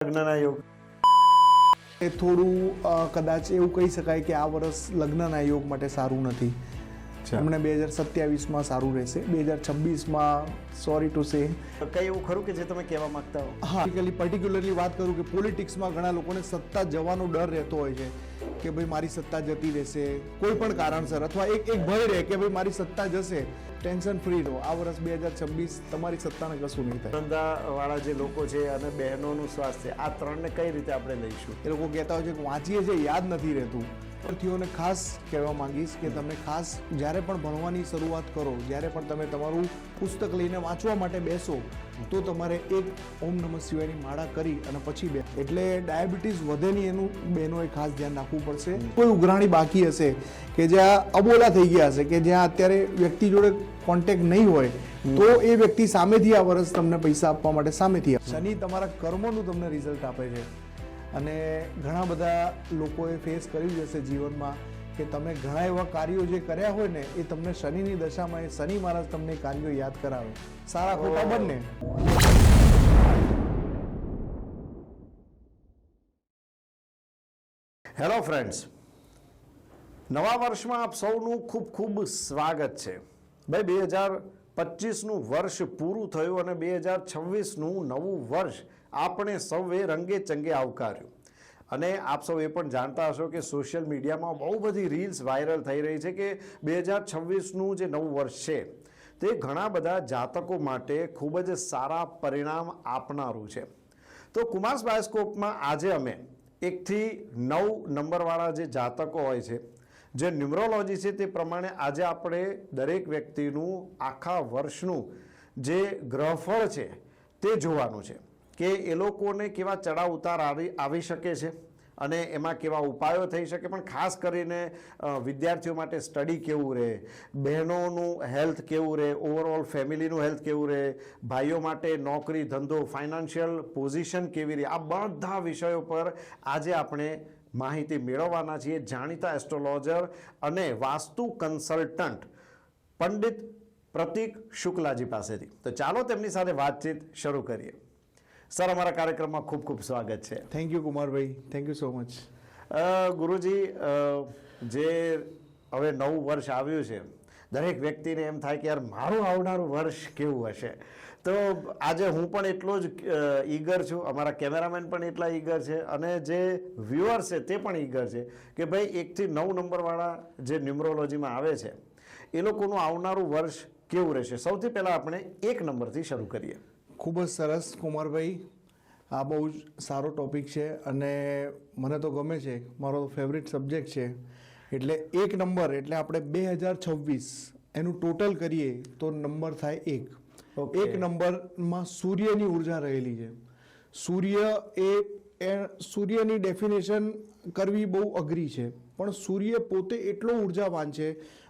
લગ્નના યોગ એ થોડું કદાચ એવું કહી શકાય કે આ વર્ષ લગ્નના યોગ માટે સારું નથી. હમણાં 2027માં સારું રહેશે. 2026માં સોરી ટુ સે કઈ એવું ખરું કે જે તમે કહેવા માંગતા હો? હા, પર્ટિક્યુલરલી વાત કરું કે પોલિટિક્સમાં ઘણા લોકોને સત્તા જવાનો ડર રહેતો હોય છે કે ભાઈ મારી સત્તા જતી રહેશે કોઈ પણ કારણસર, અથવા એક ભય રહે કે ભાઈ મારી સત્તા જશે. ટેન્શન ફ્રી રહો. આ વર્ષ 2026 તમારી સત્તાને કશું નહીં થાય. ધંધાવાળા જે લોકો છે અને બહેનોનું સ્વાસ્થ્ય, આ ત્રણને કઈ રીતે આપણે લઈશું? એ લોકો કહેતા હોય છે કે વાંચીએ છીએ યાદ નથી રહેતું. વિદ્યાર્થીઓને ખાસ કહેવા માંગીશ કે તમે ખાસ જ્યારે પણ ભણવાની શરૂઆત કરો, જ્યારે પણ તમે તમારું પુસ્તક લઈને વાંચવા માટે બેસો તો તમારે એક ઓમ નમઃ શિવાયની માળા કરી અને પછી બે, એટલે ડાયાબિટીસ વધે નહીં એનું બહેનોએ ખાસ ધ્યાન રાખવું પડશે. કોઈ ઉઘરાણી બાકી હશે કે જ્યાં અબોલા થઈ ગયા હશે, કે જ્યાં અત્યારે વ્યક્તિ જોડે કોન્ટેક્ટ નહીં હોય, તો એ વ્યક્તિ સામેથી આ વર્ષ તમને પૈસા આપવા માટે સામેથી આપશે. શનિ તમારા કર્મોનું તમને રિઝલ્ટ આપે છે અને ઘણા બધા લોકોએ ફેસ કર્યું જશે જીવનમાં કે તમે ઘણા એવા કાર્યો જે કર્યા હોય ને એ તમને શનિની દશામાં એ શનિ મહારાજ તમને કાર્યો યાદ કરાવે, સારા ખોટા બંને. હેલો ફ્રેન્ડ્સ, નવા વર્ષમાં આપ સૌનું ખૂબ ખૂબ સ્વાગત છે. ભાઈ 2025નું વર્ષ પૂરું થયું અને 2026નું નવું વર્ષ આપણે સૌએ રંગે ચંગે આવકાર્યું. અને આપ સૌ એ પણ જાણતા હશો કે સોશિયલ મીડિયામાં બહુ બધી રીલ્સ વાયરલ થઈ રહી છે કે 2026નું જે નવું વર્ષ છે તે ઘણા બધા જાતકો માટે ખૂબ જ સારા પરિણામ આપનારું છે. તો કુમાર્સ બાયોસ્કોપમાં આજે અમે 1 થી 9 નંબરવાળા જે જાતકો હોય છે, જે ન્યુમરોલોજી છે તે પ્રમાણે આજે આપણે દરેક વ્યક્તિનું આખા વર્ષનું જે ગ્રહફળ છે તે જોવાનું છે કે એ લોકોને કેવા ચડાવ ઉતાર આવી શકે છે અને એમાં કેવા ઉપાયો થઈ શકે. પણ ખાસ કરીને વિદ્યાર્થીઓ માટે સ્ટડી કેવું રહે, બહેનોનું હેલ્થ કેવું રહે, ઓવરઓલ ફેમિલીનું હેલ્થ કેવું રહે, ભાઈઓ માટે નોકરી ધંધો ફાઇનાન્શિયલ પોઝિશન કેવી રહે, આ બધા વિષયો પર આજે આપણે માહિતી મેળવવાના છીએ જાણીતા એસ્ટ્રોલોજર અને વાસ્તુ કન્સલ્ટન્ટ પંડિત પ્રતીક શુક્લાજી પાસેથી. તો ચાલો તેમની સાથે વાતચીત શરૂ કરીએ. સર, અમારા કાર્યક્રમમાં ખૂબ ખૂબ સ્વાગત છે. થેન્ક યુ કુમારભાઈ, થેન્ક યુ સો મચ. ગુરુજી, જે હવે નવું વર્ષ આવ્યું છે, દરેક વ્યક્તિને એમ થાય કે યાર મારું આવનારું વર્ષ કેવું હશે. તો આજે હું પણ એટલો જ ઈગર છું, અમારા કેમેરામેન પણ એટલા ઈગર છે અને જે વ્યુઅર્સ છે તે પણ ઈગર છે કે ભાઈ 1 થી 9 નંબરવાળા જે ન્યુમરોલોજીમાં આવે છે એ લોકોનું આવનારું વર્ષ કેવું રહેશે. સૌથી પહેલાં આપણે 1 નંબરથી શરૂ કરીએ. ખૂબ જ સરસ કુમારભાઈ, આ બહુ જ સારો ટોપિક છે અને મને તો ગમે છે, મારો ફેવરિટ સબ્જેક્ટ છે. એટલે 1 નંબર એટલે આપણે 2026 એનું ટોટલ કરીએ તો નંબર થાય 1. 1 નંબરમાં સૂર્યની ઉર્જા રહેલી છે. સૂર્યની ડેફિનેશન કરવી બહુ અઘરી છે, પણ સૂર્ય પોતે એટલો ઉર્જાવાન છે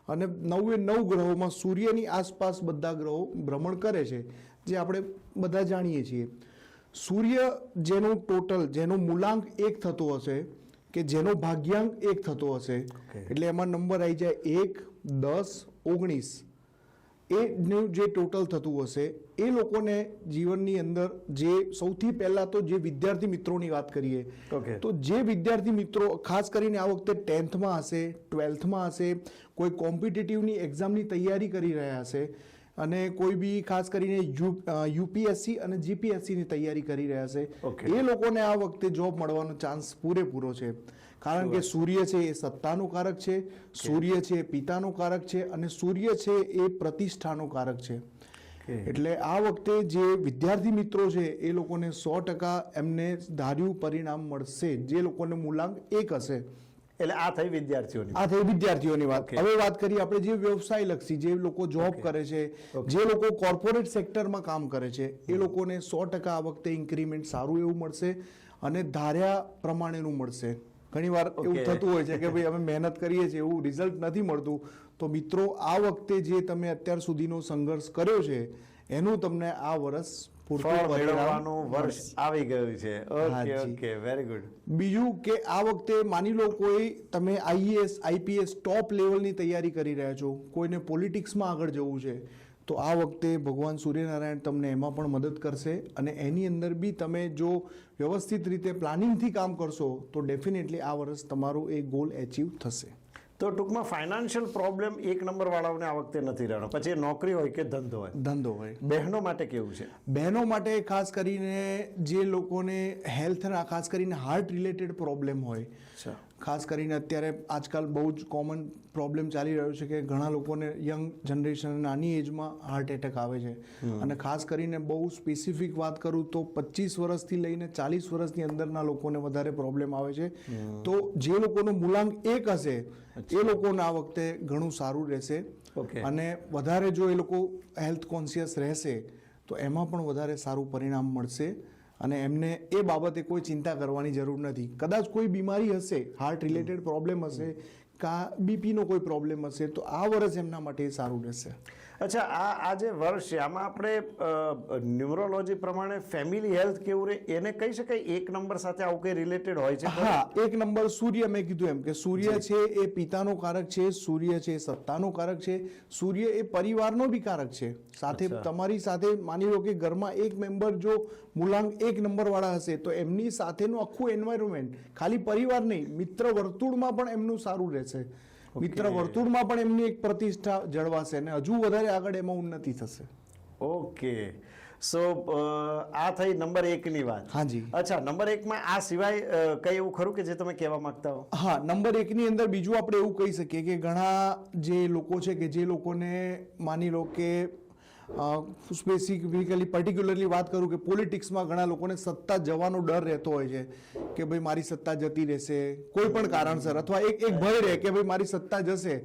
અને 9 ગ્રહોમાં સૂર્યની આસપાસ બધા ગ્રહો ભ્રમણ કરે છે, જે આપણે બધા જાણીએ છીએ. સૂર્ય જેનું ટોટલ, જેનો મૂલાંક 1 થતો હશે કે જેનો ભાગ્યાંક 1 થતો હશે, એટલે એમાં નંબર આવી જાય 1, 10, 19. એનું જે ટોટલ થતું હશે એ લોકોને જીવનની અંદર જે સૌથી પહેલાં તો જે વિદ્યાર્થી મિત્રોની વાત કરીએ તો જે વિદ્યાર્થી મિત્રો ખાસ કરીને આ વખતે 10થમાં હશે, 12થમાં હશે, કોઈ કોમ્પિટિટિવની એક્ઝામની તૈયારી કરી રહ્યા હશે અને કોઈ બી ખાસ કરીને યુપીએસસી અને જીપીએસસીની તૈયારી કરી રહ્યા છે, એ લોકોને આ વખતે જોબ મળવાનો ચાન્સ પૂરેપૂરો છે. કારણ કે સૂર્ય છે એ સત્તાનો કારક છે, સૂર્ય છે એ પિતાનો કારક છે અને સૂર્ય છે એ પ્રતિષ્ઠાનો કારક છે. એટલે આ વખતે જે વિદ્યાર્થી મિત્રો છે એ લોકોને 100% એમને ધાર્યું પરિણામ મળશે, જે લોકોને મૂલાંક 1 હશે. એટલે આ થઈ વિદ્યાર્થીઓની વાત. હવે વાત કરીએ આપણે જે વ્યવસાય લક્ષી, જે લોકો જોબ કરે છે, જે લોકો કોર્પોરેટ સેક્ટરમાં કામ કરે છે, એ લોકોને 100% આ વખતે ઇન્ક્રીમેન્ટ સારું એવું મળશે અને ધાર્યા પ્રમાણેનું મળશે. ઘણી વાર એવું થતું હોય છે કે ભાઈ અમે મહેનત કરીએ છીએ એવું રિઝલ્ટ નથી મળતું. તો મિત્રો, આ વખતે જે તમે અત્યાર સુધીનો સંઘર્ષ કર્યો છે એનું તમને આ વર્ષ મેળવવાનું વર્ષ આવી ગયું છે. Okay, very good. બીજું કે આ વખતે માની લો કોઈ તમે આઈએએસ આઈપીએસ ટોપ લેવલની તૈયારી કરી રહ્યા છો, કોઈને પોલિટિક્સમાં આગળ જવું છે, તો આ વખતે ભગવાન સૂર્યનારાયણ તમને એમાં પણ મદદ કરશે અને એની અંદર બી તમે જો વ્યવસ્થિત રીતે પ્લાનિંગથી કામ કરશો તો ડેફિનેટલી આ વર્ષ તમારું એ ગોલ એચીવ થશે. તો ટૂંકમાં ફાઇનાન્શિયલ પ્રોબ્લેમ 1 નંબર વાળાઓને આ વખતે નથી રહેવાનો, પછી એ નોકરી હોય કે ધંધો હોય. બહેનો માટે કેવું છે? બહેનો માટે ખાસ કરીને જે લોકોને હેલ્થના ખાસ કરીને હાર્ટ રિલેટેડ પ્રોબ્લેમ હોય, ખાસ કરીને અત્યારે આજકાલ બહુ જ કોમન પ્રોબ્લેમ ચાલી રહ્યો છે કે ઘણા લોકોને યંગ જનરેશન નાની એજમાં હાર્ટ એટેક આવે છે અને ખાસ કરીને બહુ સ્પેસિફિક વાત કરું તો 25 વર્ષથી લઈને 40 વર્ષની અંદરના લોકોને વધારે પ્રોબ્લેમ આવે છે. તો જે લોકોનો મૂલાંક 1 હશે એ લોકોને આ વખતે ઘણું સારું રહેશે અને વધારે જો એ લોકો હેલ્થ કોન્શિયસ રહેશે તો એમાં પણ વધારે સારું પરિણામ મળશે અને એમને એ બાબતે કોઈ ચિંતા કરવાની જરૂર નથી. કદાચ કોઈ બીમારી હશે, હાર્ટ રિલેટેડ પ્રોબ્લેમ હશે કા બીપીનો કોઈ પ્રોબ્લેમ હશે તો આ વર્ષ એમના માટે સારું રહેશે. અચ્છા, આ જે વર્ષ છે આમાં આપણે ન્યુમરોલોજી પ્રમાણે ફેમિલી હેલ્થ કેવું રહે એને કહી શકાય 1 નંબર સાથે આવું કંઈ રિલેટેડ હોય છે? હા, 1 નંબર સૂર્ય, મેં કીધું એમ કે સૂર્ય છે એ પિતાનો કારક છે, સૂર્ય છે સત્તાનો કારક છે, સૂર્ય એ પરિવારનો બી કારક છે. સાથે તમારી સાથે માની લો કે ઘરમાં એક મેમ્બર જો મૂલાંક 1 નંબર વાળા હશે તો એમની સાથેનું આખું એન્વાયરમેન્ટ, ખાલી પરિવાર નહીં, મિત્ર વર્તુળમાં પણ એમનું સારું રહેશે. મિત્ર વર્તુળમાં પણ એમની એક પ્રતિષ્ઠા જળવાશે અને હજુ વધારે આગળ એમાં ઉન્નતિ થશે. ઓકે, સો આ થઈ નંબર 1 ની વાત. હાજી. અચ્છા, નંબર 1 માં આ સિવાય કઈ એવું ખરું કે જે તમે કહેવા માંગતા હો? હા, નંબર 1 ની અંદર બીજું આપણે એવું કહી શકીએ કે ઘણા જે લોકો છે કે જે લોકોને માની લો કે સ્પેસિફિકલી પર્ટિક્યુલરલી વાત કરું કે પોલિટિક્સમાં ઘણા લોકોને સત્તા જવાનો ડર રહેતો હોય છે કે ભાઈ મારી સત્તા જતી રહેશે કોઈ પણ કારણસર, અથવા એક ભય રહે કે ભાઈ મારી સત્તા જશે.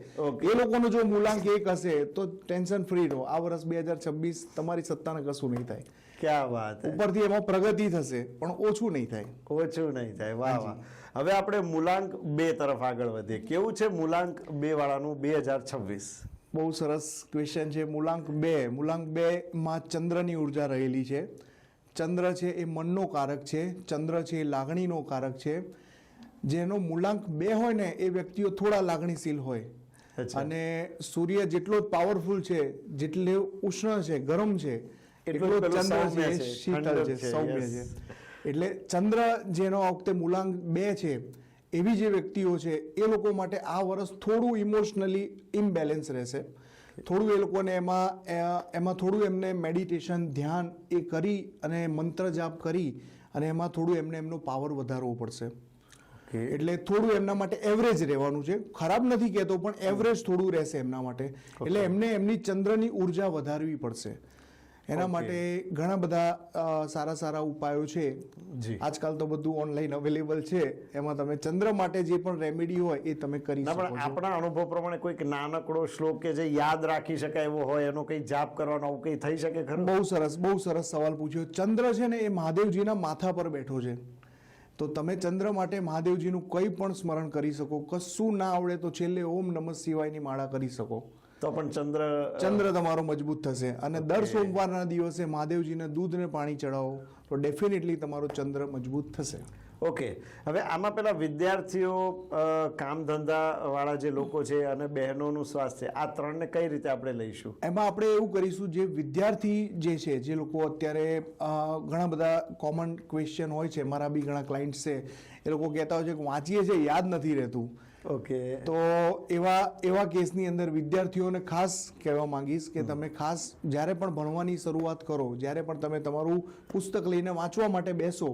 એ લોકોનો જો મૂલાંક 1 હશે તો ટેન્શન ફ્રી રહો, આ વર્ષ 2026 તમારી સત્તાને કશું નહીં થાય. ક્યાં વાત! ઉપરથી એમાં પ્રગતિ થશે પણ ઓછું નહીં થાય. ઓછું નહીં થાય. વાહ વાહ. હવે આપણે મૂલાંક 2 તરફ આગળ વધીએ. કેવું છે મૂલાંક 2 વાળાનું 2026? બહુ સરસ ક્વેશ્ચન છે. મૂલાંક 2 માં ચંદ્રની ઉર્જા રહેલી છે. ચંદ્ર છે એ મનનો કારક છે, ચંદ્ર છે એ લાગણીનો કારક છે. જેનો મૂલાંક 2 હોય ને એ વ્યક્તિઓ થોડા લાગણીશીલ હોય અને સૂર્ય જેટલો પાવરફુલ છે, જેટલો ઉષ્ણ છે, ગરમ છે, એટલો ચંદ્ર છે શીતળ છે, સૌમ્ય છે. એટલે ચંદ્ર જેનો આ વખતે મૂલાંક 2 છે એવી જે વ્યક્તિઓ છે એ લોકો માટે આ વર્ષ થોડું ઇમોશનલી ઇમ્બેલેન્સ રહેશે. થોડું એ લોકોને એમાં થોડું એમને મેડિટેશન, ધ્યાન એ કરી અને મંત્ર જાપ કરી અને એમાં થોડું એમનો પાવર વધારવો પડશે. એટલે થોડું એમના માટે એવરેજ રહેવાનું છે. ખરાબ નથી કહેતો પણ એવરેજ થોડું રહેશે એમના માટે. એટલે એમને એમની ચંદ્રની ઉર્જા વધારવી પડશે. એના માટે ઘણા બધા સારા ઉપાયો છે. આજકાલ તો બધું ઓનલાઈન અવેલેબલ છે, એમાં તમે ચંદ્ર માટે જે પણ રેમેડી હોય એ તમે કરી શકો છો. આપણા અનુભવ પ્રમાણે કોઈક નાનકડો શ્લોક કે જે યાદ રાખી શકાય એવો હોય એનો કઈ જાપ કરવાનો આવું કઈ થઈ શકે ખરું? બહુ સરસ સવાલ પૂછ્યો. ચંદ્ર છે ને એ મહાદેવજીના માથા પર બેઠો છે, તો તમે ચંદ્ર માટે મહાદેવજીનું કંઈ પણ સ્મરણ કરી શકો. કશું ના આવડે તો છેલ્લે ઓમ નમઃ શિવાયની માળા કરી શકો તો પણ ચંદ્ર તમારો મજબૂત થશે. અને દર સોમવારના દિવસે મહાદેવજીને દૂધ ને પાણી ચડાવો તો ડેફિનેટલી તમારો ચંદ્ર મજબૂત થશે. ઓકે, હવે આમાં પેલા વિદ્યાર્થીઓ, કામ ધંધા વાળા જે લોકો છે અને બહેનોનું સ્વાસ્થ્ય, આ ત્રણને કઈ રીતે આપણે લઈશું? એમાં આપણે એવું કરીશું, જે વિદ્યાર્થી જે છે, જે લોકો અત્યારે ઘણા બધા કોમન ક્વેશ્ચન હોય છે, મારા બી ઘણા ક્લાયન્ટ છે, એ લોકો કહેતા હોય છે કે વાંચીએ છીએ યાદ નથી રહેતું. ઓકે, તો એવા કેસની અંદર વિદ્યાર્થીઓને ખાસ કહેવા માંગીશ કે તમે ખાસ જ્યારે પણ ભણવાની શરૂઆત કરો, જ્યારે પણ તમે તમારું પુસ્તક લઈને વાંચવા માટે બેસો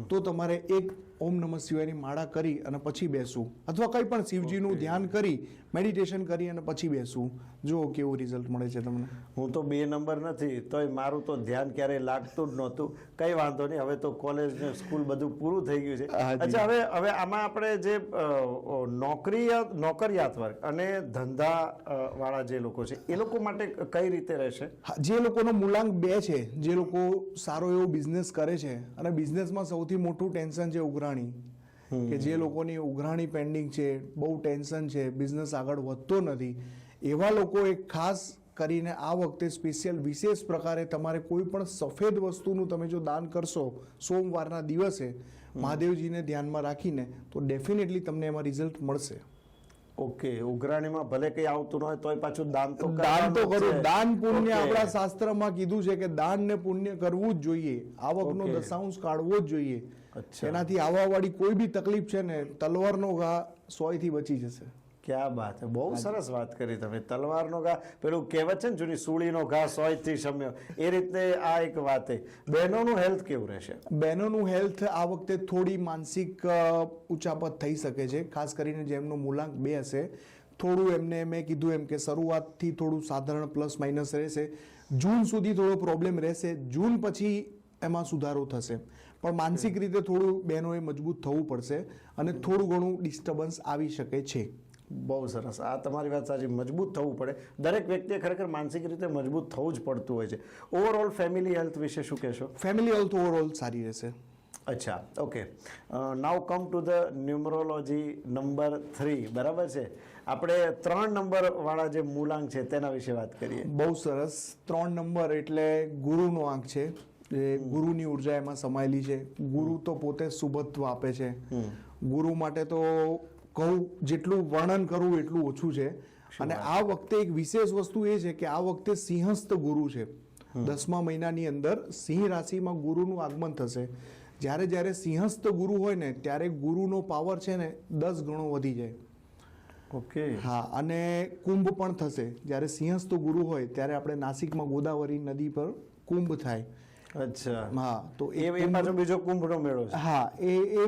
તો તમારે એક ઓમ નમઃ શિવાયની માળા કરી અને પછી બેસવું, અથવા કંઈ પણ શિવજીનું ધ્યાન કરી મેડિટેશન કરી અને પછી બેસવું. જો કેવું રિઝલ્ટ મળે છે તમને. હું તો 2 નંબર નથી તોય મારું તો ધ્યાન ક્યારેય લાગતું જ નહોતું. કઈ વાંધો નહીં, હવે તો કોલેજ ને સ્કૂલ બધું પૂરું થઈ ગયું છે. અચ્છા, હવે આમાં આપણે જે નોકરિયાત વર્ગ અને ધંધા વાળા જે લોકો છે એ લોકો માટે કઈ રીતે રહેશે? જે લોકોનો મૂલાંક 2 છે, જે લોકો સારો એવો બિઝનેસ કરે છે અને બિઝનેસમાં સૌથી મોટું ટેન્શન છે ઉઘરાણી, કે જે લોકોની ઉઘરાણી પેન્ડિંગ છે, બહુ ટેન્શન છે, બિઝનેસ આગળ વધતો નથી, એવા લોકો એક ખાસ કરીને આ વખતે સ્પેશિયલ વિશેષ પ્રકારે તમારે કોઈ પણ સફેદ વસ્તુનું તમે જો દાન કરશો સોમવારના દિવસે મહાદેવજીને ધ્યાનમાં રાખીને, તો ડેફિનેટલી તમને એમાં રિઝલ્ટ મળશે. ઓકે, ઉઘરાણીમાં ભલે કઈ આવતું ન હોય તોય પાછું દાન તો દાન તો કરવાનું જ કરવું. છે. દાન પુણ્ય ઓકે. આપણા શાસ્ત્રમાં કીધું છે કે દાન ને પુણ્ય કરવું જ જોઈએ. આવકનો ઓકે. દશાંશ કાઢવો જ જોઈએ. અચ્છા. એનાથી આવવાવાળી કોઈ બી તકલીફ છે ને તલવારનો ઘા 100 થી બચી જશે. ક્યાં બાત છે, બહુ સરસ વાત કરી તમે. તલવારનો ઘા, પેલું કહેવત છે ને જૂની, સૂળીનો ઘા 100 થી શમ્યો, એ રીતે આ એક વાત છે. બહેનોનું હેલ્થ કેવું રહેશે? બહેનોનું હેલ્થ આ વખતે થોડી માનસિક ઉચાપત થઈ શકે છે, ખાસ કરીને જેમનો મૂલાંક 2 હશે. થોડું એમને મેં કીધું એમ કે શરૂઆતથી થોડું સાધારણ પ્લસ માઇનસ રહેશે. જૂન સુધી થોડો પ્રોબ્લેમ રહેશે. જૂન પછી એમાં સુધારો થશે, પણ માનસિક રીતે થોડું બહેનોએ મજબૂત થવું પડશે અને થોડું ઘણું ડિસ્ટર્બન્સ આવી શકે છે. બહુ સરસ, આ તમારી વાત સાચી. મજબૂત થવું પડે. દરેક વ્યક્તિએ ખરેખર માનસિક રીતે મજબૂત થવું જ પડતું હોય છે. ઓવરઓલ ફેમિલી હેલ્થ વિશે શું કહેશો? ફેમિલી હેલ્થ ઓવરઓલ સારી રહેશે. અચ્છા, okay. Now come to the numerology number 3. બરાબર છે, આપણે 3 નંબર વાળા જે મૂલાંક છે તેના વિશે વાત કરીએ. બહુ સરસ. 3 નંબર એટલે ગુરુનો આંક છે. જે ગુરુની ઉર્જા એમાં સમાયેલી છે. ગુરુ તો પોતે શુભત્વ આપે છે. ગુરુ માટે તો કહું જેટલું વર્ણન કરું એટલું ઓછું છે. અને આ વખતે એક વિશેષ વસ્તુ એ છે કે આ વખતે સિંહસ્થ ગુરુ છે. 10મા મહિનાની અંદર સિંહ રાશિમાં ગુરુનું આગમન થશે. જ્યારે જ્યારે સિંહસ્થ ગુરુ હોય ને ત્યારે ગુરુનો પાવર છે ને 10 ગણો વધી જાય. ઓકે. હા, અને કુંભ પણ થશે. જ્યારે સિંહસ્થ ગુરુ હોય ત્યારે આપણે નાસિકમાં ગોદાવરી નદી પર કુંભ થાય. અચ્છા, હા, તો એ પાછો બીજો કુંભનો મેળો છે. હા, એ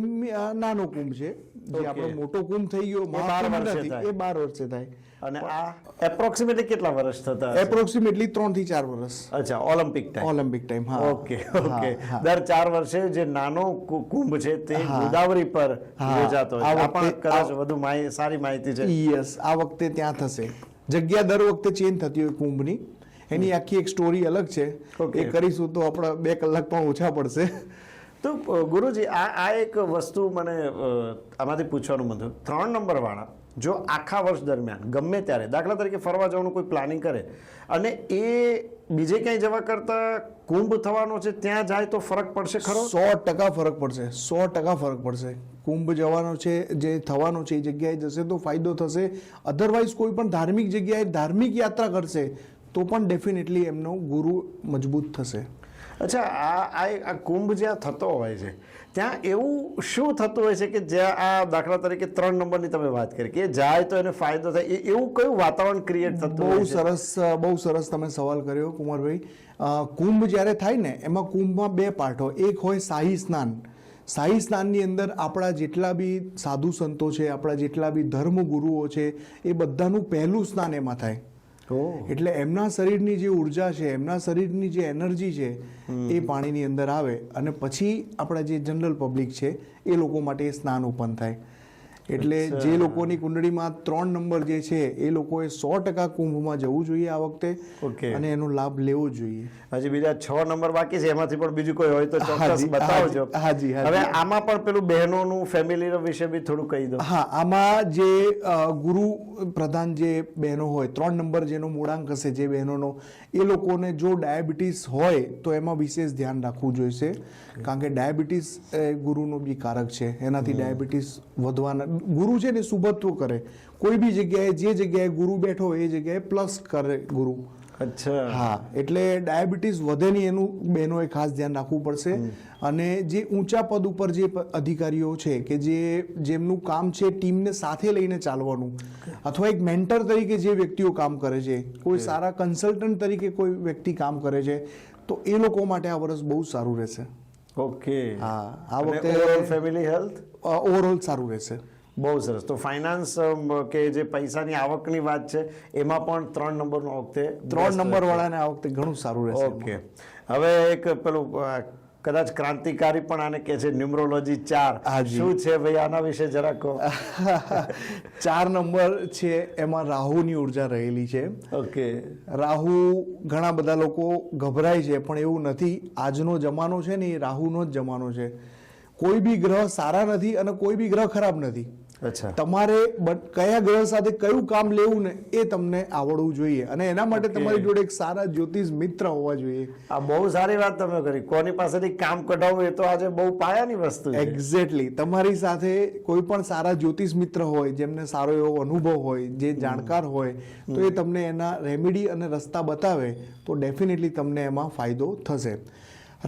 નાનો કુંભ છે. જે ઓકે. આપણો મોટો કુંભ થઈ ગયો, 12 મહાકુંભ વર્ષે નથી, થાય. એ 12 વર્ષે થાય. અને આ એપ્રોક્સિમેટલી કેટલા વર્ષ થતા હશે? એપ્રોક્સિમેટલી 3 થી 4 વર્ષ. અચ્છા, ઓલિમ્પિક ટાઈમ. Olympic time. હા, ઓકે, ઓકે. હા, હા. દર 4 વર્ષે જે નાનો કુંભ છે તે હા. ગોદાવરી પર હા. યોજાતો હોય. આ આ પણ વખતે- કદાચ વધુ સારી માહિતી છે. યસ, આ વખતે ત્યાં થશે. જગ્યા દર વખતે ચેન્જ થતી હોય કુંભની. એની આખી એક સ્ટોરી અલગ છે. ઓકે. એ કરીશું તો આપણે 2 કલાક પણ ઓછા પડશે. તો ગુરુજી, આ એક વસ્તુ મને આમાંથી પૂછવાનું મન થયું. 3 નંબર વાળા જો આખા વર્ષ દરમિયાન ગમે ત્યારે, દાખલા તરીકે ફરવા જવાનું કોઈ પ્લાનિંગ કરે અને એ બીજે ક્યાંય જવા કરતા કુંભ થવાનો છે ત્યાં જાય તો ફરક પડશે ખરો? 100% ફરક પડશે. 100% ફરક પડશે. કુંભ જવાનો છે, જે થવાનો છે એ જગ્યાએ જશે તો ફાયદો થશે. અધરવાઇઝ કોઈ પણ ધાર્મિક જગ્યાએ ધાર્મિક યાત્રા કરશે તો પણ ડેફિનેટલી એમનો ગુરુ મજબૂત થશે. અચ્છા, આ કુંભ જ્યાં થતો હોય છે ત્યાં એવું શું થતું હોય છે કે જ્યાં આ દાખલા તરીકે 3 નંબરની તમે વાત કરી કે જાય તો એને ફાયદો થાય, એવું કયું વાતાવરણ ક્રિએટ થતું હોય છે? બહુ સરસ તમે સવાલ કર્યો કુમારભાઈ. કુંભ જ્યારે થાય ને એમાં કુંભમાં 2 પાર્ટ હોય. એક હોય શાહી સ્નાન. શાહી સ્નાનની અંદર આપણા જેટલા બી સાધુ સંતો છે, આપણા જેટલા બી ધર્મ ગુરુઓ છે, એ બધાનું પહેલું સ્નાન એમાં થાય. એટલે એમના શરીરની જે ઉર્જા છે, એમના શરીરની જે એનર્જી છે એ પાણીની અંદર આવે અને પછી આપણા જે જનરલ પબ્લિક છે એ લોકો માટે એ સ્નાન ઓપન થાય. એટલે જે લોકોની કુંડળીમાં 3 નંબર જે છે એ લોકોએ 100% કુંભમાં જવું જોઈએ આ વખતે. ઓકે. અને એનો લાભ લેવો જોઈએ. હજી બીજા 6 નંબર બાકી છે, એમાંથી પણ બીજું કોઈ હોય તો ચોક્કસ હાજી, બતાવજો. હાજી, હાજી. હવે આમાં પણ પેલું બહેનોનું ફેમિલી વિશે બી થોડું કહી દો. હા, આમાં જે ગુરુ પ્રધાન જે બહેનો હોય, 3 નંબર જેનો મૂળાંક હશે જે બહેનોનો, એ લોકોને જો ડાયાબિટીસ હોય તો એમાં વિશેષ ધ્યાન રાખવું જોઈશે. કારણ કે ડાયાબિટીસ ગુરુનો બી કારક છે. એનાથી ડાયાબિટીસ વધવાના, ગુરુ છે ને શુભત્વ કરે. કોઈ બી જગ્યાએ જે જગ્યાએ ગુરુ બેઠો હોય એ જગ્યાએ પ્લસ કરે ગુરુ. અચ્છા. હા, એટલે ડાયાબિટીસ વધે નહીં એનું બહેનોએ ખાસ ધ્યાન રાખવું પડશે. અને જે ઊંચા પદ ઉપર જે અધિકારીઓ છે કે જેમનું કામ છે ટીમને સાથે લઈને ચાલવાનું, અથવા એક મેન્ટર તરીકે જે વ્યક્તિઓ કામ કરે છે, કોઈ સારા કન્સલ્ટન્ટ તરીકે કોઈ વ્યક્તિ કામ કરે છે, તો એ લોકો માટે આ વર્ષ બહુ સારું રહેશે. ઓકે. હા, આ વખતે ફેમિલી હેલ્થ ઓવરઓલ સારું રહેશે. બહુ સરસ. તો ફાઇનાન્સ કે જે પૈસાની આવકની વાત છે એમાં પણ 3 નંબરનો આ વખતે 3 નંબર વાળાને આ વખતે ઘણું સારું રહેશે. ઓકે. હવે એક પેલું કદાચ ક્રાંતિકારી પણ આને કે છે ન્યુમરોલોજી 4. હાજી. શું છે ભાઈ આના વિશે જરા કહો. 4 નંબર છે એમાં રાહુની ઉર્જા રહેલી છે. ઓકે. રાહુ, ઘણા બધા લોકો ગભરાય છે પણ એવું નથી. આજનો જમાનો છે ને એ રાહુનો જ જમાનો છે. કોઈ બી ગ્રહ સારા નથી અને કોઈ બી ગ્રહ ખરાબ નથી. અચ્છા. તમારે કયા ગ્રહ સાથે કયું કામ લેવું ને એ તમને આવડવું જોઈએ અને એના માટે તમારી જોડે એક સારા જ્યોતિષ મિત્ર હોવા જોઈએ. આ બહુ સારી વાત તમે કરી. કોની પાસેથી કામ કઢાવવું એ તો આજે બહુ પાયાની વસ્તુ છે. એક્ઝેક્ટલી. તમારી સાથે કોઈ પણ સારા જ્યોતિષ મિત્ર હોય જેમને સારો એવો અનુભવ હોય, જે જાણકાર હોય, તો એ તમને એના રેમેડી અને રસ્તા બતાવે તો ડેફિનેટલી તમને એમાં ફાયદો થશે.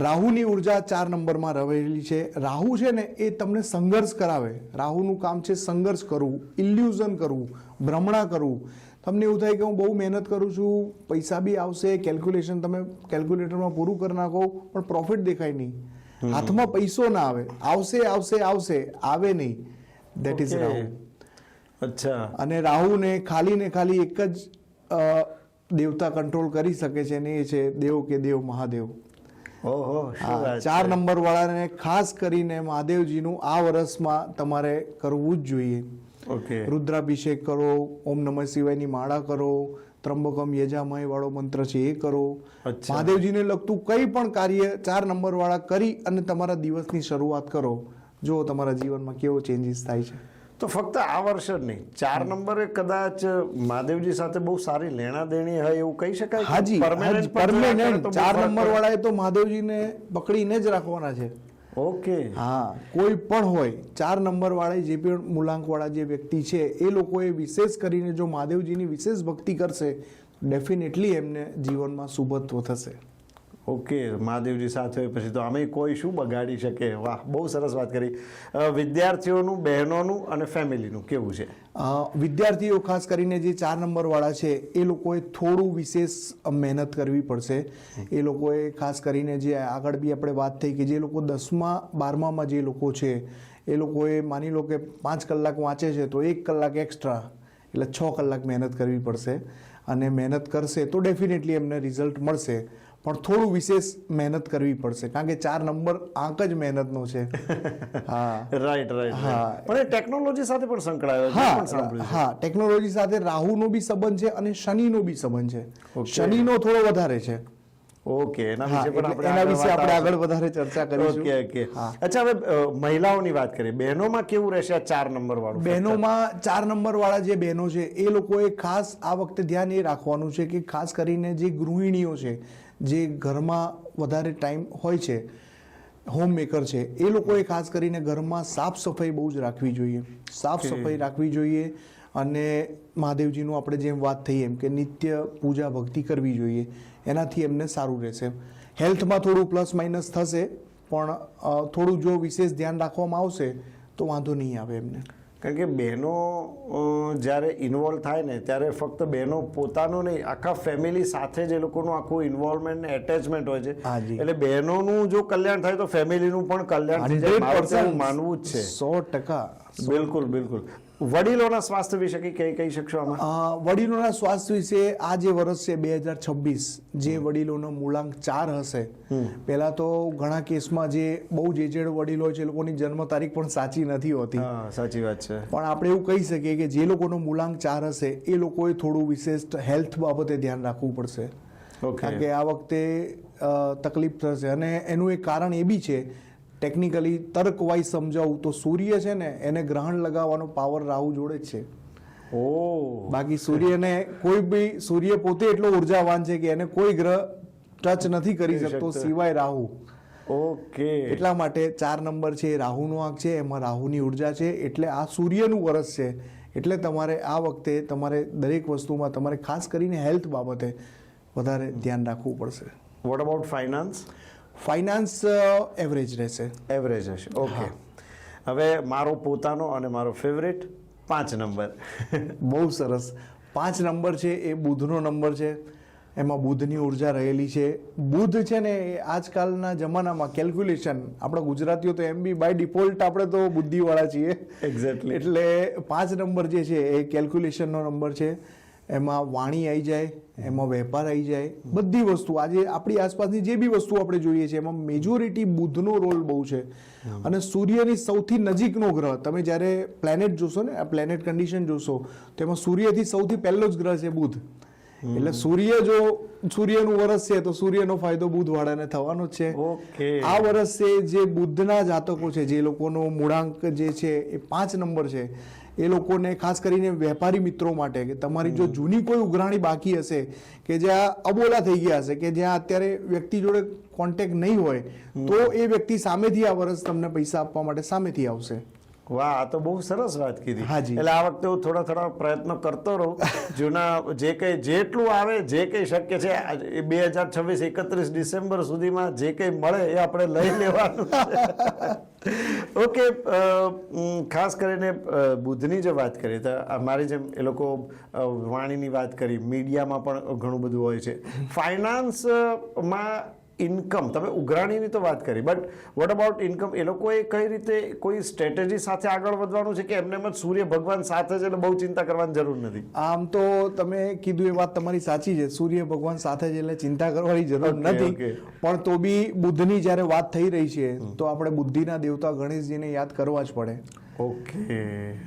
રાહુની ઉર્જા 4 નંબરમાં રહેલી છે. રાહુ છે ને એ તમને સંઘર્ષ કરાવે. રાહુનું કામ છે સંઘર્ષ કરવું, ઇલ્યુઝન કરવું, ભ્રમણા કરવું. તમને એવું થાય કે હું બહુ મહેનત કરું છું, પૈસા બી આવશે, કેલ્ક્યુલેશન તમે કેલ્ક્યુલેટરમાં પૂરું કરી નાખો પણ પ્રોફિટ દેખાય નહીં, હાથમાં પૈસો ના આવે. આવશે આવશે આવશે, આવે નહીં. That is Rahu. અચ્છા. અને રાહુને ખાલી એક જ દેવતા કંટ્રોલ કરી શકે છે ને એ છે દેવ કે દેવ મહાદેવ. ઓહો, શું વાત છે. 4 નંબર વાળાને ખાસ કરીને મહાદેવજીનું આ વર્ષમાં તમારે કરવું જ જોઈએ. ઓકે. રુદ્રાભિષેક કરો, ઓમ નમઃ શિવાયની માળા કરો, ત્રંબકમ યજામય વાળો મંત્ર છે એ કરો. અચ્છા. મહાદેવજીને લગતું કંઈ પણ કાર્ય 4 નંબર વાળા કરી અને તમારા દિવસની શરૂઆત કરો. જો તમારા જીવનમાં કેવો ચેન્જીસ થાય છે. તો ફક્ત આ વર્ષ જ નહીં, 4 નંબરે કદાચ મહાદેવજી સાથે બહુ સારી લેણા દેણી હોય એવું કહી શકાય. હાજી, પરમેનન્ટ પરમેનન્ટ 4 નંબર વાળાએ તો મહાદેવજીને પકડીને જ રાખવાના છે. ઓકે. હા, કોઈ પણ હોય 4 નંબર વાળા જે પણ મૂલાંક વાળા જે વ્યક્તિ છે એ લોકોએ વિશેષ કરીને જો મહાદેવજીની વિશેષ ભક્તિ કરશે ડેફિનેટલી એમને જીવનમાં શુભત્વ થશે. ઓકે. મહાદેવજી સાથે હોય પછી તો આમે કોઈ શું બગાડી શકે. વાહ, બહુ સરસ વાત કરી. વિદ્યાર્થીઓનું, બહેનોનું અને ફેમિલીનું કેવું છે? વિદ્યાર્થીઓ ખાસ કરીને જે 4 નંબર વાળા છે એ લોકોએ થોડું વિશેષ મહેનત કરવી પડશે. એ લોકોએ ખાસ કરીને જે આગળ બી આપણે વાત થઈ કે જે લોકો 10મા 12મામાં જે લોકો છે એ લોકોએ માની લો કે 5 કલાક વાંચે છે તો 1 કલાક એક્સ્ટ્રા એટલે 6 કલાક મહેનત કરવી પડશે. અને મહેનત કરશે તો ડેફિનેટલી એમને રિઝલ્ટ મળશે. પણ થોડું વિશેષ મહેનત કરવી પડશે કારણ કે 4 નંબર આંક જ મહેનતનો છે. હા, રાઈટ. હા. પણ એ ટેકનોલોજી સાથે પણ સંકળાયેલો છે. પણ સાંભળ્યું છે. હા, ટેકનોલોજી સાથે રાહુનો બી સંબંધ છે અને શનિનો બી સંબંધ છે. શનિનો થોડો વધારે છે. ઓકે. એના હા, વિશે પણ એના વિશે આપણે આગળ વધારે ચર્ચા કરીશું. ઓકે. અચ્છા, હવે મહિલાઓની વાત કરીએ. બહેનોમાં કેવું રહેશે આ 4 નંબર વાળું? બહેનોમાં 4 નંબર વાળા જે બહેનો છે એ લોકોએ ખાસ આ વખતે ધ્યાન એ રાખવાનું છે કે ખાસ કરીને જે ગૃહિણીઓ છે, જે ઘરમાં વધારે ટાઈમ હોય છે, હોમ મેકર છે, એ લોકોએ ખાસ કરીને ઘરમાં સાફ સફાઈ બહુ જ રાખવી જોઈએ. સાફ સફાઈ રાખવી જોઈએ અને મહાદેવજીનું આપણે જેમ વાત થઈ એમ કે નિત્ય પૂજા ભક્તિ કરવી જોઈએ. એનાથી એમને સારું રહેશે. હેલ્થમાં થોડું પ્લસ માઇનસ થશે પણ થોડું જો વિશેષ ધ્યાન રાખવામાં આવશે તો વાંધો નહીં આવે એમને. કારણ કે બહેનો જ્યારે ઇન્વોલ્વ થાય ને ત્યારે ફક્ત બહેનો પોતાનું નહીં, આખા ફેમિલી સાથે જ એ લોકોનું આખું ઇન્વોલ્વમેન્ટ ને એટેચમેન્ટ હોય છે. એટલે બહેનોનું જો કલ્યાણ થાય તો ફેમિલીનું પણ કલ્યાણ થઈ જાય. મારું તો એવું માનવું જ છે. 100%. બિલકુલ. વડીલોના સ્વાસ્થ્ય વિશે કહી શકશો આમાં? વડીલોના સ્વાસ્થ્ય વિશે આ જે વર્ષ છે 2026, જે વડીલોનો મૂળાંક 4 હશે. પહેલા તો ઘણા કેસમાં જે બહુ જેજેડ વડીલો છે એ લોકોની જન્મ તારીખ પણ સાચી નથી હોતી. સાચી વાત છે. પણ આપણે એવું કહી શકીએ કે જે લોકોનો મૂળાંક 4 હશે એ લોકોએ થોડું વિશેષ હેલ્થ બાબતે ધ્યાન રાખવું પડશે. કારણ કે આ વખતે તકલીફ થશે અને એનું એક કારણ એ બી છે, ટેકનિકલી તર્ક વાઇઝ સમજાવું તો સૂર્ય છે ને એને ગ્રહણ લગાવવાનો પાવર રાહુ જોડે જ છે. બાકી સૂર્યને કોઈ બી, સૂર્ય પોતે એટલો ઉર્જાવાન છે કે એને કોઈ ગ્રહ ટચ નથી કરી શકતો સિવાય રાહુ. ઓકે. એટલા માટે 4 નંબર છે રાહુનો આંક છે, એમાં રાહુની ઉર્જા છે. એટલે આ સૂર્યનું વર્ષ છે. એટલે તમારે આ વખતે તમારે દરેક વસ્તુમાં તમારે ખાસ કરીને હેલ્થ બાબતે વધારે ધ્યાન રાખવું પડશે. What about finance? Finance average રહેશે. એવરેજ હશે. ઓકે. હવે મારો પોતાનો અને મારો ફેવરેટ 5 નંબર. બહુ સરસ. 5 નંબર છે એ બુધનો નંબર છે. એમાં બુધની ઉર્જા રહેલી છે. બુધ છે ને એ આજકાલના જમાનામાં કેલ્ક્યુલેશન, આપણા ગુજરાતીઓ તો એમ બી બાય ડિફોલ્ટ આપણે તો બુદ્ધિવાળા છીએ. એક્ઝેક્ટલી. એટલે 5 નંબર જે છે એ કેલ્ક્યુલેશનનો નંબર છે. એમાં વાણી આવી જાય, એમાં વેપાર આવી જાય, બધી વસ્તુ આજે આપણી આસપાસની જે બી વસ્તુ આપણે જોઈએ છે એમાં મેજોરિટી બુધનો રોલ બહુ છે. અને સૂર્યની સૌથી નજીકનો ગ્રહ, તમે જ્યારે પ્લેનેટ જોશો ને, આ પ્લેનેટ કન્ડિશન જોશો તો એમાં સૂર્યથી સૌથી પહેલો જ ગ્રહ છે બુધ. એટલે સૂર્યનું વર્ષ છે તો સૂર્યનો ફાયદો બુધ વાળાને થવાનો જ છે. ઓકે. આ વર્ષે જે બુધના જાતકો છે, જે લોકોનો મૂળાંક જે છે એ 5 નંબર છે, એ લોકોને ખાસ કરીને વેપારી મિત્રો માટે કે તમારી જો જૂની કોઈ ઉઘરાણી બાકી હશે કે જ્યાં અબોલા થઈ ગયા હશે, કે જ્યાં અત્યારે વ્યક્તિ જોડે કોન્ટેક્ટ નહીં હોય, તો એ વ્યક્તિ સામેથી આ વર્ષ તમને પૈસા આપવા માટે સામેથી આવશે. વાહ, આ તો બહુ સરસ વાત કીધી. હાજી. એટલે આ વખતે હું થોડા પ્રયત્નો કરતો રહું, જૂના જે કંઈ જેટલું આવે, જે કંઈ શક્ય છે 2026 31 ડિસેમ્બર સુધીમાં જે કંઈ મળે એ આપણે લઈ લેવાનું છે. ઓકે, ખાસ કરીને બુધની જે વાત કરી તો મારી જેમ એ લોકો વાણીની વાત કરી, મીડિયામાં પણ ઘણું બધું હોય છે. ફાઇનાન્સમાં ઇન્કમ, તમે ઉઘરાણીની તો વાત કરી, બટ વોટ અબાઉટ ઇન્કમ? એ લોકોએ કઈ રીતે કોઈ સ્ટ્રેટેજી સાથે આગળ વધવાનું છે કે એમને એમ જ સૂર્ય ભગવાન સાથે છે એટલે બહુ ચિંતા કરવાની જરૂર નથી? આમ તો તમે કીધું એ વાત તમારી સાચી છે, સૂર્ય ભગવાન સાથે છે એટલે ચિંતા કરવાની જરૂર નથી. પણ તો બી બુદ્ધની જ્યારે વાત થઈ રહી છે તો આપણે બુદ્ધિના દેવતા ગણેશજીને યાદ કરવા જ પડે. ઓકે.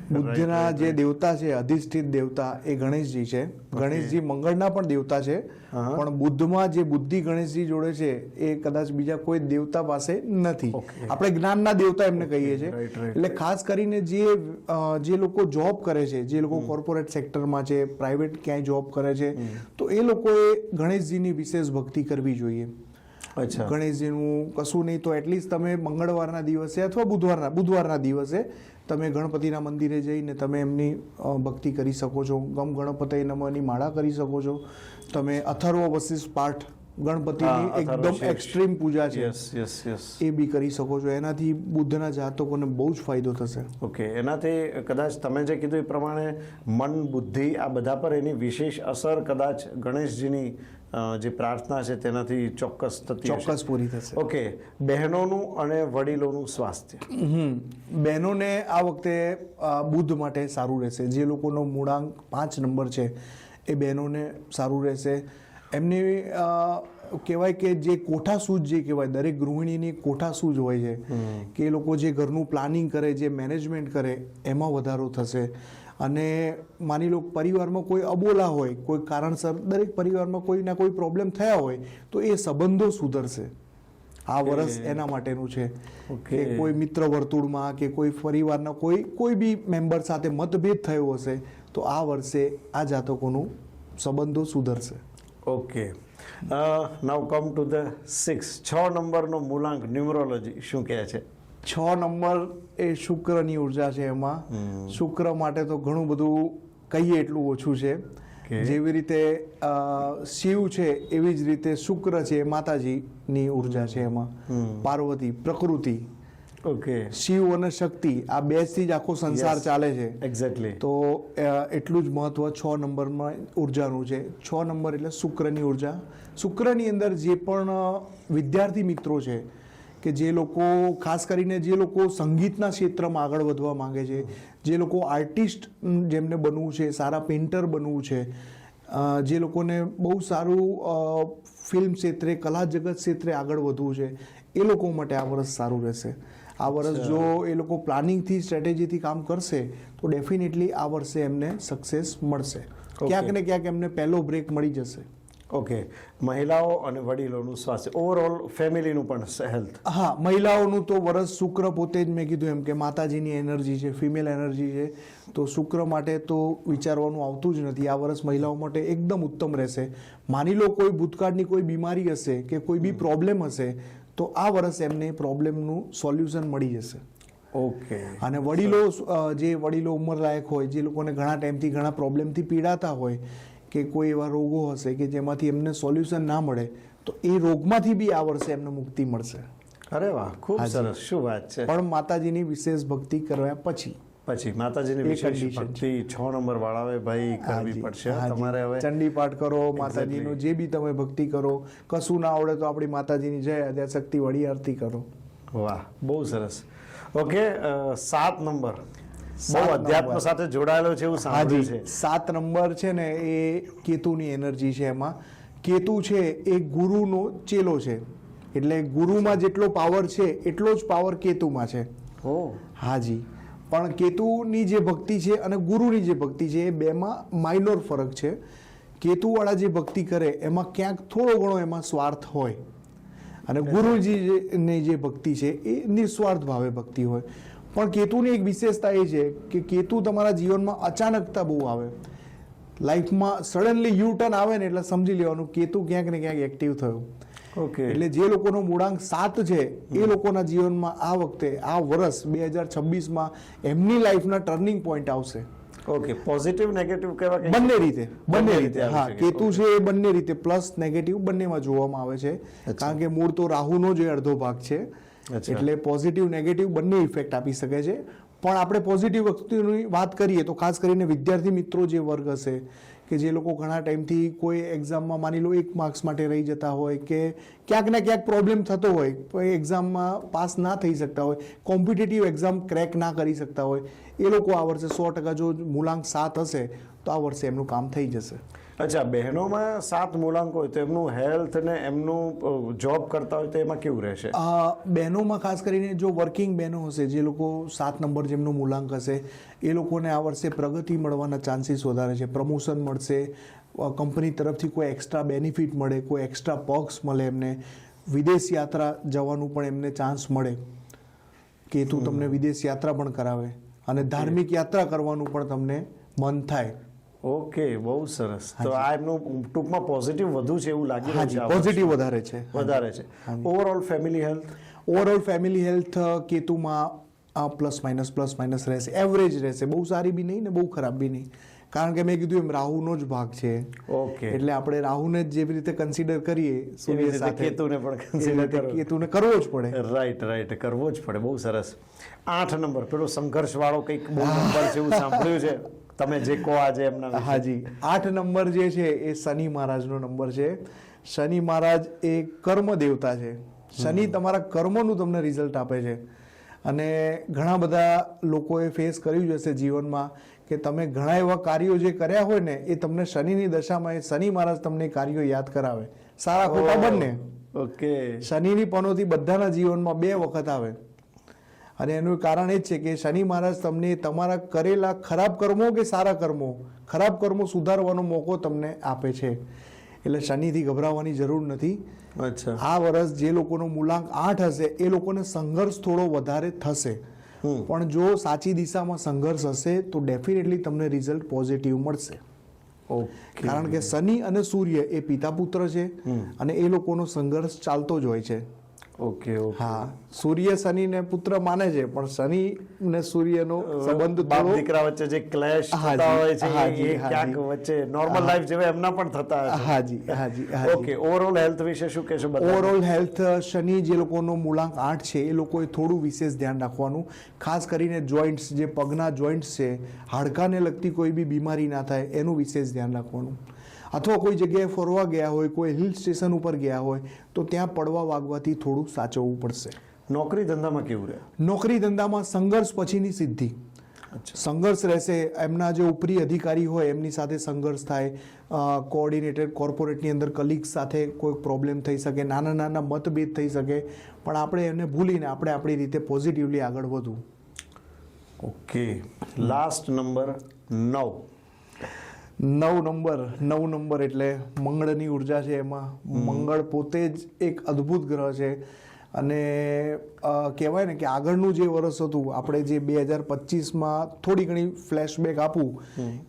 બુદ્ધના જે દેવતા છે, અધિષ્ઠિત દેવતા, એ ગણેશજી છે. ગણેશજી મંગળના પણ દેવતા છે, પણ બુદ્ધમાં જે બુદ્ધિ ગણેશજી જોડે છે એ કદાચ બીજા કોઈ દેવતા પાસે નથી. આપણે જ્ઞાનના દેવતા એમને કહીએ છીએ. એટલે ખાસ કરીને જે લોકો જોબ કરે છે, જે લોકો કોર્પોરેટ સેક્ટરમાં છે, પ્રાઇવેટ ક્યાંય જોબ કરે છે, તો એ લોકોએ ગણેશજીની વિશેષ ભક્તિ કરવી જોઈએ. ગણેશજીનું કશું નહીં તો એટલીસ્ટ તમે મંગળવારના દિવસે અથવા બુધવારના દિવસે તમે ગણપતિના મંદિરે જઈને તમે એમની ભક્તિ કરી શકો છો. ગમ ગણપતિ નમઃની માળા કરી શકો છો. તમે અથર્વ વશિષ્ઠ પાઠ, ગણપતિની એકદમ એક્સ્ટ્રીમ પૂજા છે, એ બી કરી શકો છો. એનાથી બુદ્ધના જાતકોને બહુ જ ફાયદો થશે. ઓકે. એનાથી કદાચ તમે જે કીધું એ પ્રમાણે મન, બુદ્ધિ આ બધા પર એની વિશેષ અસર કદાચ ગણેશજીની જે પ્રાર્થના છે તેનાથી ચોક્કસ પૂરી થશે. ઓકે. બહેનોનું અને વડીલોનું સ્વાસ્થ્ય. બહેનોને આ વખતે બુધ માટે સારું રહેશે. જે લોકોનો મૂળાંક 5 નંબર છે એ બહેનોને સારું રહેશે. એમની કહેવાય કે જે કોઠાસૂઝ જે કહેવાય, દરેક ગૃહિણીની કોઠાસૂઝ હોય છે કે એ લોકો જે ઘરનું પ્લાનિંગ કરે, જે મેનેજમેન્ટ કરે, એમાં વધારો થશે. અને માની લો પરિવારમાં કોઈ અબોલા હોય, કોઈ કારણસર દરેક પરિવારમાં કોઈના કોઈ પ્રોબ્લેમ થયા હોય તો એ સંબંધો સુધરશે. આ વર્ષ એના માટેનું છે કે કોઈ મિત્ર વર્તુળમાં કે કોઈ પરિવારના કોઈ બી મેમ્બર સાથે મતભેદ થયો હશે તો આ વર્ષે આ જાતકોનું સંબંધો સુધરશે. Okay. Now come to the 6 નંબરનો મૂળાંક, ન્યુમરોલોજી શું કહે છે? 6 નંબર એ શુક્રની ઉર્જા છે. એમાં શુક્ર માટે તો ઘણું બધું કહીએ એટલું ઓછું છે. જેવી રીતે શિવ છે એવી જ રીતે શુક્ર છે, માતાજીની ઉર્જા છે. એમાં પાર્વતી, પ્રકૃતિ, શિવ અને શક્તિ, આ બેથી જ આખો સંસાર ચાલે છે. એક્ઝેક્ટલી. તો એટલું જ મહત્વ 6 નંબરમાં ઉર્જાનું છે. 6 નંબર એટલે શુક્રની ઉર્જા. શુક્રની અંદર જે પણ વિદ્યાર્થી મિત્રો છે કે જે લોકો ખાસ કરીને જે લોકો સંગીતના ક્ષેત્રમાં આગળ વધવા માંગે છે, જે લોકો આર્ટિસ્ટ જેમને બનવું છે, સારા પેઇન્ટર બનવું છે, જે લોકોને બહુ સારું ફિલ્મ ક્ષેત્રે, કલા જગત ક્ષેત્રે આગળ વધવું છે, એ લોકો માટે આ વર્ષ સારું રહેશે. આ વર્ષ જો એ લોકો પ્લાનિંગથી, સ્ટ્રેટેજીથી કામ કરશે તો ડેફિનેટલી આ વર્ષે એમને સક્સેસ મળશે. ક્યાંક ને ક્યાંક એમને પહેલો બ્રેક મળી જશે. ઓકે. મહિલાઓ અને વડીલોનું સ્વાસ્થ્ય, ઓવરઓલ ફેમિલીનું પણ હેલ્થ. હા, મહિલાઓનું તો વર્ષ શુક્ર પોતે જ મેં કીધું એમ કે માતાજીની એનર્જી છે, ફિમેલ એનર્જી છે, તો શુક્ર માટે તો વિચારવાનું આવતું જ નથી. આ વર્ષ મહિલાઓ માટે એકદમ ઉત્તમ રહેશે. માની લો કોઈ ભૂતકાળની કોઈ બીમારી હશે કે કોઈ બી પ્રોબ્લેમ હશે તો આ વર્ષ એમને પ્રોબ્લેમનું સોલ્યુશન મળી જશે. ઓકે. અને વડીલો ઉંમરલાયક હોય, જે લોકોને ઘણા ટાઈમથી ઘણા પ્રોબ્લેમથી પીડાતા હોય કે કોઈ એવા રોગો હશે કે જેમાંથી એમને સોલ્યુશન ના મળે તો એ રોગમાંથી બી આ વર્ષે એમને મુક્તિ મળશે. અરે વાહ, ખૂબ સરસ. શું વાત છે. પણ માતાજીની વિશેષ ભક્તિ કરવા પછી માતાજીની વિશેષ ભક્તિ 6 નંબર વાળાએ ભાઈ કરવી પડશે. તમારે હવે ચંડી પાઠ કરો, માતાજીનું જે બી તમે ભક્તિ કરો. કશું ના આવડે તો આપણી માતાજીની જય આદ્યાશક્તિ વળી આરતી કરો. વાહ, બહુ સરસ. ઓકે. 7 નંબર બહુ અધ્યાત્મ સાથે જોડાયેલો છે એવું સાંભળ્યું છે. 7 નંબર છે ને એ કેતુની એનર્જી છે. એમાં કેતુ છે એ ગુરુનો ચેલો છે, એટલે ગુરુમાં જેટલો પાવર છે એટલો જ પાવર કેતુમાં છે. હાજી. પણ કેતુની જે ભક્તિ છે અને ગુરુની જે ભક્તિ છે એ બેમાં માઇનોર ફરક છે. કેતુવાળા જે ભક્તિ કરે એમાં ક્યાંક થોડો ઘણો એમાં સ્વાર્થ હોય, અને ગુરુજીની જે ભક્તિ છે એ નિસ્વાર્થ ભાવે ભક્તિ હોય. પણ કેતુની એક વિશેષતા એ છે કે કેતુ તમારા જીવનમાં અચાનકતા બહુ આવે, લાઈફમાં સડનલી યુ ટર્ન આવે ને એટલે સમજી લેવાનું કેતુ ક્યાંક ને ક્યાંક એક્ટિવ થયું. ઓકે, એટલે જે લોકોનો મૂળાંક 7 છે એ લોકોના જીવનમાં આ વખતે આ વર્ષ 2026માં એમની લાઈફના ટર્નિંગ પોઈન્ટ આવશે. ઓકે, પોઝિટિવ નેગેટિવ કેવા કે બંને રીતે હા, આવી શકે. કેતુ છે એ બંને રીતે પ્લસ નેગેટિવ બંનેમાં જોવામાં આવે છે, કારણ કે મૂળ તો રાહુનો જે અડધો ભાગ છે, એટલે પોઝિટિવ નેગેટિવ બંને ઇફેક્ટ આપી શકે છે. પણ આપણે પોઝિટિવ વસ્તુની વાત કરીએ તો ખાસ કરીને વિદ્યાર્થી મિત્રો જે વર્ગ હશે કે જે લોકો ઘણા ટાઈમથી કોઈ એક્ઝામમાં માની લો 1 માર્ક્સ માટે રહી જતા હોય કે ક્યાંક ને ક્યાંક પ્રોબ્લેમ થતો હોય, કોઈ એક્ઝામમાં પાસ ના થઈ શકતા હોય, કોમ્પિટિટિવ એક્ઝામ ક્રેક ના કરી શકતા હોય, એ લોકો આ વર્ષે 100% જો મૂળાંક 7 હશે તો આ વર્ષે એમનું કામ થઈ જશે. અચ્છા, બહેનોમાં 7 મૂળાંક હોય તો એમનું હેલ્થ ને એમનું જોબ કરતા હોય તો એમાં કેવું રહેશે? બહેનોમાં ખાસ કરીને જો વર્કિંગ બહેનો હશે, જે લોકો 7 નંબર જેમનું મૂળાંક હશે, એ લોકોને આ વર્ષે પ્રગતિ મળવાના ચાન્સીસ વધારે છે. પ્રમોશન મળશે, કંપની તરફથી કોઈ એક્સ્ટ્રા બેનિફિટ મળે, કોઈ એક્સ્ટ્રા પર્ક્સ મળે, એમને વિદેશ યાત્રા જવાનું પણ એમને ચાન્સ મળે. કેતુ તમને વિદેશ યાત્રા પણ કરાવે અને ધાર્મિક યાત્રા કરવાનું પણ તમને મન થાય. ઓકે, બહુ સરસ. તો આ એમનું ટૂંકમાં પોઝિટિવ વધુ છે એવું લાગી રહ્યું છે. પોઝિટિવ વધારે છે. Overall family health? Overall family health કેતુમાં પ્લસ માઇનસ રહેશે, એવરેજ રહેશે. બહુ સારી બી નહીં ને બહુ ખરાબ બી નહીં, કારણ કે મેં કીધું એમ રાહુનો જ ભાગ છે. ઓકે, એટલે આપણે રાહુને જેવી રીતે કન્સિડર કરીએ સૂર્ય સાથે કેતુને પણ કન્સિડર કરો. કેતુને કરવો જ પડે. રાઈટ, કરવો જ પડે. બહુ સરસ. 8 નંબર, પેલો સંઘર્ષ વાળો કંઈક બહુ નંબર છે એવું સાંભળ્યું છે, તમે જે કહો આજે એમના વિશે. હાજી, 8 નંબર જે છે એ શનિ મહારાજનો નંબર છે. શનિ મહારાજ એ કર્મ દેવતા છે. શનિ તમારા કર્મનું તમને રિઝલ્ટ આપે છે. અને ઘણા બધા લોકોએ ફેસ કર્યું જ હશે જીવનમાં કે તમે ઘણા એવા કાર્યો જે કર્યા હોય ને એ તમને શનિની દશામાં શનિ મહારાજ તમને કાર્યો યાદ કરાવે, સારા ખોટા બંને. ઓકે, શનિની પનોતી બધાના જીવનમાં 2 વખત આવે, અને એનું કારણ એ જ છે કે શનિ મહારાજ તમને તમારા કરેલા ખરાબ કર્મો કે સારા કર્મો સુધારવાનો મોકો તમને આપે છે. એટલે શનિથી ગભરાવાની જરૂર નથી. અચ્છા, આ વર્ષ જે લોકોનો મૂળાંક 8 હશે એ લોકોને સંઘર્ષ થોડો વધારે થશે, પણ જો સાચી દિશામાં સંઘર્ષ હશે તો ડેફિનેટલી તમને રિઝલ્ટ પોઝિટિવ મળશે. કારણ કે શનિ અને સૂર્ય એ પિતા પુત્ર છે અને એ લોકોનો સંઘર્ષ ચાલતો જ હોય છે. ઓકે, હા, સૂર્ય શનિ ને પુત્ર માને છે, પણ શનિ ને સૂર્યનો સંબંધ બાપ દીકરા વચ્ચે જે ક્લેશ થતા હોય છે એ ક્યાંક વચ્ચે નોર્મલ લાઈફ જેવા એમના પણ થતા હશે. હાજી. ઓકે, ઓવરઓલ હેલ્થ વિશે શું કહેશો? ઓવરઓલ હેલ્થ, શનિ જે લોકોનો મૂળાંક 8 છે એ લોકોએ થોડું વિશેષ ધ્યાન રાખવાનું. ખાસ કરીને જોઈન્ટ્સ, જે પગના જોઈન્ટ્સ છે, હાડકાને લગતી કોઈ બી બીમારી ના થાય એનું વિશેષ ધ્યાન રાખવાનું. અથવા કોઈ જગ્યાએ ફરવા ગયા હોય, કોઈ હિલ સ્ટેશન ઉપર ગયા હોય તો ત્યાં પડવા વાગવાથી થોડું સાચવવું પડશે. નોકરી ધંધામાં કેવું રહે? નોકરી ધંધામાં સંઘર્ષ પછીની સિદ્ધિ. સંઘર્ષ રહેશે. એમના જે ઉપરી અધિકારી હોય એમની સાથે સંઘર્ષ થાય, કોઓર્ડિનેટર કોર્પોરેટની અંદર કલીગ્સ સાથે કોઈ પ્રોબ્લેમ થઈ શકે, નાના મતભેદ થઈ શકે, પણ આપણે એને ભૂલીને આપણે આપણી રીતે પોઝિટિવલી આગળ વધવું. Okay, last number 9. 9 નંબર એટલે મંગળની ઉર્જા છે. એમાં મંગળ પોતે જ એક અદ્ભુત ગ્રહ છે. અને કહેવાય ને કે આગળનું જે વર્ષ હતું, આપણે જે 2025માં થોડી ઘણી ફ્લેશબેક આપું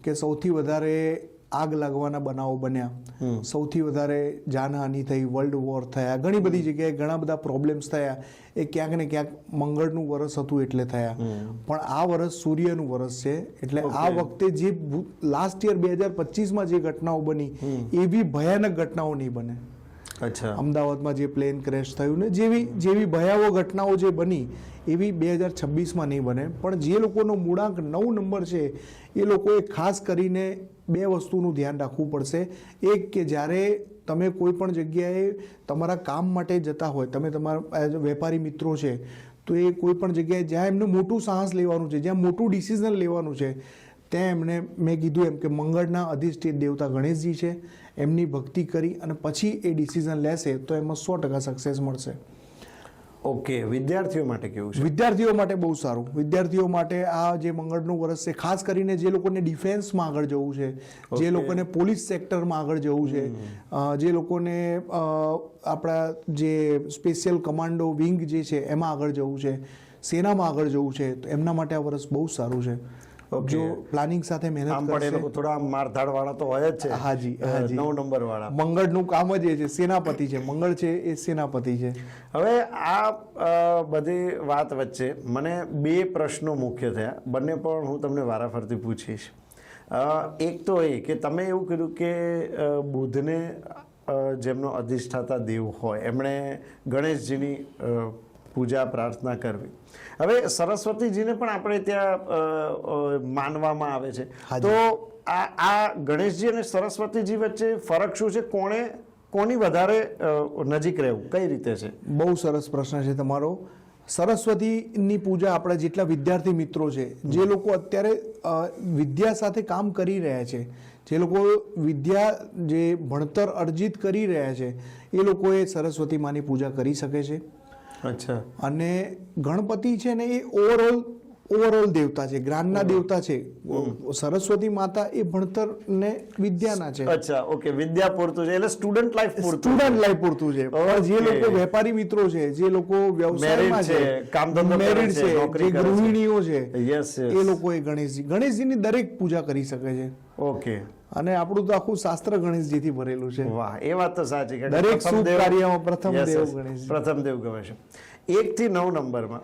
કે સૌથી વધારે આગ લાગવાના બનાવો બન્યા, સૌથી વધારે જાનહાનિ થઈ, વર્લ્ડ વોર થયા, ઘણી બધી જગ્યાએ ઘણા બધા પ્રોબ્લેમ્સ થયા. એ ક્યાંક ને ક્યાંક મંગળનું વર્ષ હતું એટલે થયા. પણ આ વર્ષ સૂર્યનું વર્ષ છે, એટલે આ વખતે જે લાસ્ટ યર 2025માં જે ઘટનાઓ બની એવી ભયાનક ઘટનાઓ નહીં બને. અચ્છા, અમદાવાદમાં જે પ્લેન ક્રેશ થયું ને જેવી ભયાવહ ઘટનાઓ જે બની એવી 2026માં નહીં બને. પણ જે લોકોનો મૂળાંક 9 નંબર છે એ લોકોએ ખાસ કરીને 2 વસ્તુનું ધ્યાન રાખવું પડશે. એક કે જ્યારે તમે કોઈ પણ જગ્યાએ તમારા કામ માટે જતા હોય, તમે તમારા વેપારી મિત્રો છે તો એ કોઈ પણ જગ્યાએ જ્યાં એમને મોટું સાહસ લેવાનું છે, જ્યાં મોટું ડિસિઝન લેવાનું છે, ત્યાં એમને મેં કીધું એમ કે મંગળના અધિષ્ઠિત દેવતા ગણેશજી છે, એમની ભક્તિ કરી અને પછી એ ડિસિઝન લેશે તો એમાં 100% સક્સેસ મળશે. ઓકે, વિદ્યાર્થીઓ માટે કેવું છે? વિદ્યાર્થીઓ માટે બહુ સારું. વિદ્યાર્થીઓ માટે આ જે મંગળનું વર્ષ છે, ખાસ કરીને જે લોકોને ડિફેન્સમાં આગળ જવું છે, જે લોકોને પોલીસ સેક્ટરમાં આગળ જવું છે, જે લોકોને આપણા જે સ્પેશિયલ કમાન્ડો વિંગ જે છે એમાં આગળ જવું છે, સેનામાં આગળ જવું છે, તો એમના માટે આ વર્ષ બહુ સારું છે. જો પ્લાનિંગ સાથે મહેનત આમ પણ એ લોકો થોડા મારધાડ વાળા તો હોય જ છે. હાજી, હાજી. 9 નંબર વાળા. મંગળનું કામ જ એ છે, સેનાપતિ છે. મંગળ છે એ સેનાપતિ છે. હવે આ બધી વાત વચ્ચે મને 2 પ્રશ્નો મુખ્ય થયા, બંને પણ હું તમને વારાફરતી પૂછીશ. એક તો એ કે તમે એવું કીધું કે બુધને જેમનો અધિષ્ઠાતા દેવ હોય એમણે ગણેશજીની પૂજા પ્રાર્થના કરવી. હવે સરસ્વતીજીને પણ આપણે ત્યાં માનવામાં આવે છે, તો આ ગણેશજી અને સરસ્વતીજી વચ્ચે ફરક શું છે? કોની વધારે નજીક રહેવું, કઈ રીતે છે? બહુ સરસ પ્રશ્ન છે તમારો. સરસ્વતીની પૂજા આપણા જેટલા વિદ્યાર્થી મિત્રો છે, જે લોકો અત્યારે વિદ્યા સાથે કામ કરી રહ્યા છે, જે લોકો વિદ્યા જે ભણતર અર્જિત કરી રહ્યા છે, એ લોકોએ સરસ્વતી માની પૂજા કરી શકે છે. અચ્છા. અને ગણપતિ છે ને એ ઓવરઓલ દેવતા છે, જ્ઞાનના દેવતા છે. સરસ્વતી માતા એ ભણતર ને વિદ્યાના છે. અચ્છા, ઓકે, વિદ્યા પૂરતું છે, એટલે સ્ટુડન્ટ લાઈફ પૂરતું. સ્ટુડન્ટ લાઈફ પૂરતું છે. પણ જે લોકો વેપારી મિત્રો છે, જે લોકો વ્યવસાયમાં છે, મેરિડ છે, જે ગૃહિણીઓ છે, એ લોકો એ ગણેશજીની દરેક પૂજા કરી શકે છે. ઓકે. અને આપણું તો આખું શાસ્ત્ર ગણેશજીથી ભરેલું છે. વાહ, એ વાત તો સાચી કે દરેક શુભ કાર્યમાં પ્રથમ દેવ ગણેશજી. પ્રથમ દેવ ગમે છે. 1 થી 9 નંબરમાં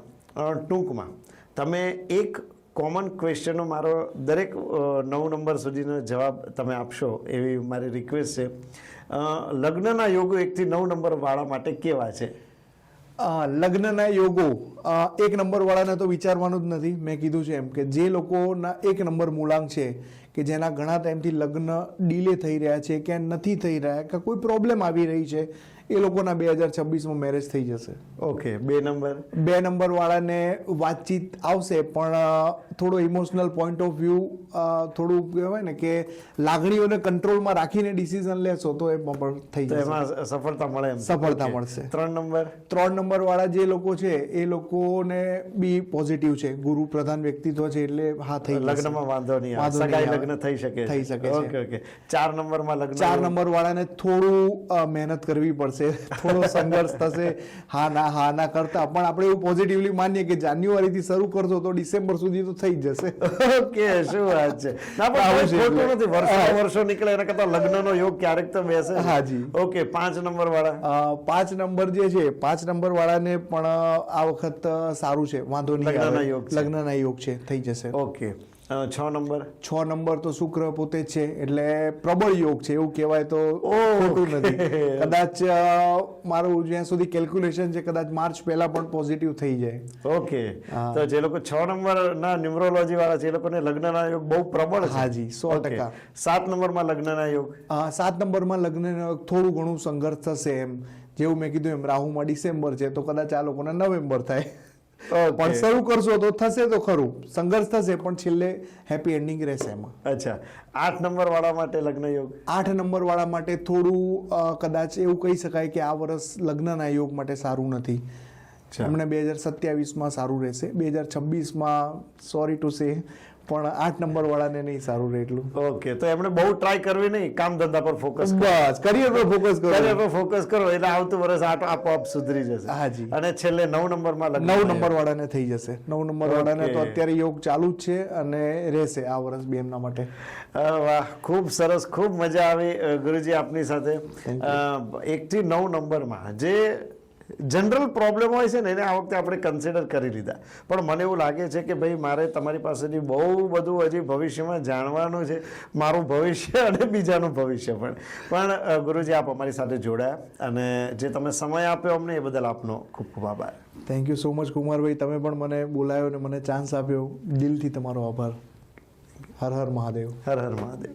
ટૂંકમાં તમે એક કોમન ક્વેશ્ચનનો મારો દરેક 9 નંબર સુધીનો જવાબ તમે આપશો એવી મારી રિક્વેસ્ટ છે. લગ્નના યોગો 1 થી 9 નંબર વાળા માટે કેવા છે? લગ્નના યોગો 1 નંબર વાળાને તો વિચારવાનું જ નથી. મેં કીધું છે એમ કે જે લોકોના 1 નંબર મૂળાંક છે, કે જેના ઘણા ટાઈમથી લગ્ન ડીલે થઈ રહ્યા છે, કે નથી થઈ રહ્યા, કે કોઈ પ્રોબ્લેમ આવી રહી છે, એ લોકોના 2026માં મેરેજ થઈ જશે. ઓકે. 2 નંબર વાળાને વાતચીત આવશે, પણ થોડો ઇમોશનલ પોઈન્ટ ઓફ વ્યૂ, થોડું કહેવાય ને કે લાગણીઓને કંટ્રોલમાં રાખીને ડિસિઝન લેશો તો એમાં પણ થઈ જશે, એમાં સફળતા મળે. સફળતા મળશે. 3 નંબર વાળા જે લોકો છે એ લોકોને બી પોઝિટિવ છે, ગુરુ પ્રધાન વ્યક્તિત્વ છે, એટલે હા થઈ જશે. લગ્નમાં વાંધો નહીં આવે, સગાઈ લગ્ન થઈ શકે છે. ઓકે. 4 નંબરમાં લગ્ન. 4 નંબર વાળાને થોડું મહેનત કરવી પડશે, થોડો સંઘર્ષ થશે. હા ના કરતા પણ આપણે એવું પોઝિટિવલી માનીએ કે જાન્યુઆરીથી શરૂ કરશો તો ડિસેમ્બર સુધી તો થઈ જશે. ઓકે, શું વાત છે. ના પણ ખોટું નથી, વર્ષો નીકળે એના કરતા લગ્નનો યોગ ક્યારેક તો બેસે. હાજી. ઓકે. 5 નંબર વાળા. 5 નંબર જે છે, 5 નંબર વાળાને પણ આ વખત સારું છે, વાંધો નહીં આવે. લગ્નના યોગ છે, થઈ જશે. ઓકે. 6 નંબર તો શુક્ર પોતે જ છે, એટલે પ્રબળ યોગ છે એવું કહેવાય તો ખોટું નથી. કદાચ મારું જ્યાં સુધી કેલ્ક્યુલેશન છે, કદાચ માર્ચ પહેલા પણ પોઝિટિવ થઈ જાય. ઓકે. તો જે લોકો 6 નંબરના ન્યુમરોલોજી વાળા છે, એ લોકોને લગ્નના યોગ બહુ પ્રબળ છે. હાજી, 100%. 7 નંબરમાં લગ્નના યોગ. 7 નંબરમાં લગ્નના યોગ થોડું ઘણું સંઘર્ષ થશે. એમ જેવું મેં કીધું એમ રાહુમાં ડિસેમ્બર છે, તો કદાચ આ લોકોને નવેમ્બર થાય. પણ શરૂ કરશો તો થશે, તો ખરું સંઘર્ષ થશે, પણ છેલ્લે હેપી એન્ડિંગ રહેશે એમાં. અચ્છા. 8 નંબર વાળા માટે લગ્ન યોગ. 8 નંબર વાળા માટે થોડું કદાચ એવું કહી શકાય કે આ વર્ષ લગ્નના યોગ માટે સારું નથી. એમને 2027માં સારું રહેશે, 2026માં સોરી ટુ સે પણ 8 નંબર વાળાને નહીં સારું રહે એટલું. ઓકે. તો એમણે બહુ ટ્રાય કરવી નહીં, કામ ધંધા પર ફોકસ, બસ કરિયર પર ફોકસ કરો. કરિયર પર ફોકસ કરો એટલે આવતું વર્ષ આપોઆપ સુધરી જશે. હાજી. અને છેલ્લે 9 નંબરમાં 9 નંબર વાળાને થઈ જશે. 9 નંબર વાળાને તો અત્યારે યોગ ચાલુ જ છે અને રહેશે આ વર્ષ બી એમના માટે. વાહ, ખૂબ સરસ, ખૂબ મજા આવી ગુરુજી આપની સાથે. 1 થી 9 નંબરમાં જે જનરલ પ્રોબ્લેમ હોય છે ને એને આ વખતે આપણે કન્સિડર કરી લીધા, પણ મને એવું લાગે છે કે ભાઈ મારે તમારી પાસેથી બહુ બધું હજી ભવિષ્યમાં જાણવાનું છે, મારું ભવિષ્ય અને બીજાનું ભવિષ્ય પણ ગુરુજી આપ અમારી સાથે જોડાયા અને જે તમે સમય આપ્યો અમને એ બદલ આપનો ખૂબ ખૂબ આભાર. થેન્ક યુ સો મચ કુમારભાઈ, તમે પણ મને બોલાયો અને મને ચાન્સ આપ્યો, દિલથી તમારો આભાર. હર હર મહાદેવ. હર હર મહાદેવ.